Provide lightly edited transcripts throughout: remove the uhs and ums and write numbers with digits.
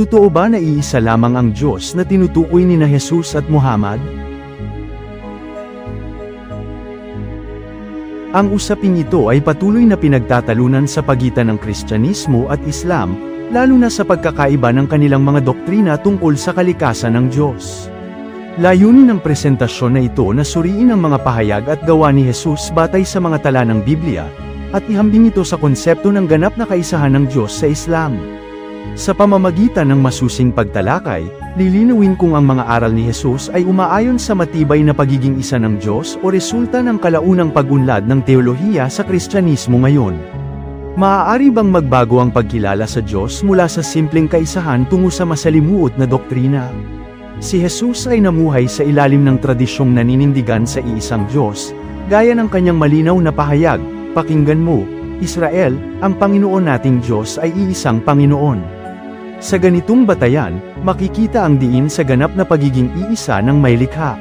Totoo ba na iisa lamang ang Diyos na tinutukoy ni Jesus at Muhammad? Ang usaping ito ay patuloy na pinagtatalunan sa pagitan ng Kristyanismo at Islam, lalo na sa pagkakaiba ng kanilang mga doktrina tungkol sa kalikasan ng Diyos. Layunin ng presentasyon na ito na suriin ang mga pahayag at gawa ni Jesus batay sa mga tala ng Biblia, at ihambing ito sa konsepto ng ganap na kaisahan ng Diyos sa Islam. Sa pamamagitan ng masusing pagtalakay, lilinawin kung ang mga aral ni Jesus ay umaayon sa matibay na pagiging isa ng Diyos o resulta ng kalaunang pag-unlad ng teolohiya sa Kristyanismo ngayon. Maaari bang magbago ang pagkilala sa Diyos mula sa simpleng kaisahan tungo sa masalimuot na doktrina? Si Jesus ay namuhay sa ilalim ng tradisyong naninindigan sa iisang Diyos, gaya ng kanyang malinaw na pahayag, "Pakinggan mo, Israel, ang Panginoon nating Diyos ay iisang Panginoon." Sa ganitong batayan, makikita ang diin sa ganap na pagiging iisa ng may likha.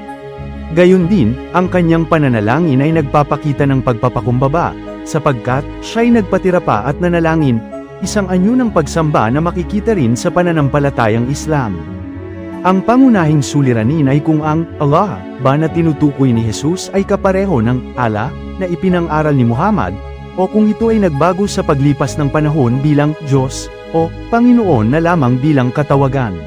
Gayon din, ang kanyang pananalangin ay nagpapakita ng pagpapakumbaba, sapagkat siya'y nagpatira pa at nanalangin, isang anyo ng pagsamba na makikita rin sa pananampalatayang Islam. Ang pangunahing suliranin ay kung ang Allah ba na tinutukoy ni Jesus ay kapareho ng Allah na ipinang-aral ni Muhammad, o kung ito ay nagbago sa paglipas ng panahon bilang Diyos o Panginoon na lamang bilang katawagan.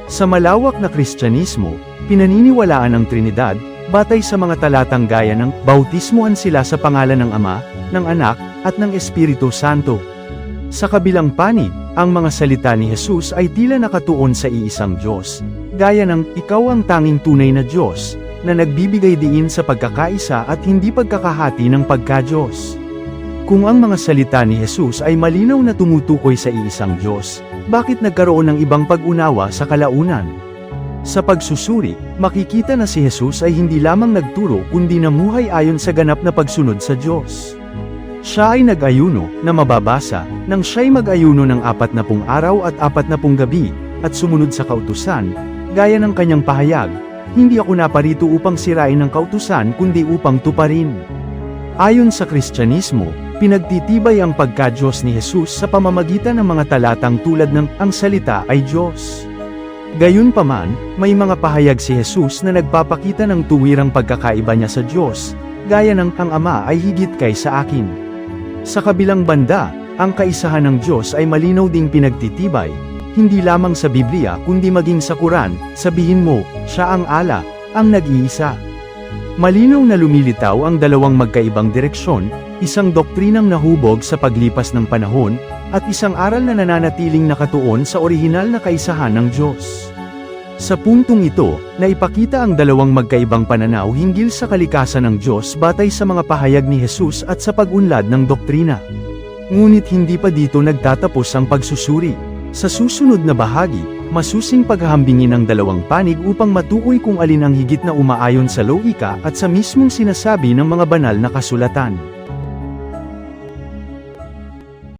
Sa malawak na Kristyanismo, pinaniniwalaan ang Trinidad, batay sa mga talatang gaya ng bautismuhan sila sa pangalan ng Ama, ng Anak, at ng Espiritu Santo. Sa kabilang panig, ang mga salita ni Jesus ay tila nakatuon sa iisang Diyos, gaya ng "Ikaw ang tanging tunay na Diyos", na nagbibigay diin sa pagkakaisa at hindi pagkakahati ng pagka-Diyos. Kung ang mga salita ni Jesus ay malinaw na tumutukoy sa iisang Diyos, bakit nagkaroon ng ibang pag-unawa sa kalaunan? Sa pagsusuri, makikita na si Jesus ay hindi lamang nagturo kundi namuhay ayon sa ganap na pagsunod sa Diyos. Siya ay nag-ayuno, na mababasa, nang siya'y mag-ayuno ng 40 araw at 40 gabi, at sumunod sa kautusan, gaya ng kanyang pahayag, "Hindi ako naparito upang sirain ang kautusan kundi upang tuparin." Ayon sa Kristyanismo, pinagtitibay ang pagka-Diyos ni Jesus sa pamamagitan ng mga talatang tulad ng "Ang salita ay Diyos." Gayunpaman, may mga pahayag si Jesus na nagpapakita ng tuwirang pagkakaiba niya sa Diyos, gaya ng "Ang Ama ay higit kaysa akin." Sa kabilang banda, ang kaisahan ng Diyos ay malinaw ding pinagtitibay, hindi lamang sa Biblia kundi maging sa Quran, "Sabihin mo, siya ang Allah, ang nag-iisa." Malinaw na lumilitaw ang dalawang magkaibang direksyon, isang doktrinang nahubog sa paglipas ng panahon, at isang aral na nananatiling nakatuon sa orihinal na kaisahan ng Diyos. Sa puntong ito, naipakita ang dalawang magkaibang pananaw hinggil sa kalikasan ng Diyos batay sa mga pahayag ni Jesus at sa pag-unlad ng doktrina. Ngunit hindi pa dito nagtatapos ang pagsusuri. Sa susunod na bahagi, masusing paghahambingin ang dalawang panig upang matukoy kung alin ang higit na umaayon sa logika at sa mismong sinasabi ng mga banal na kasulatan.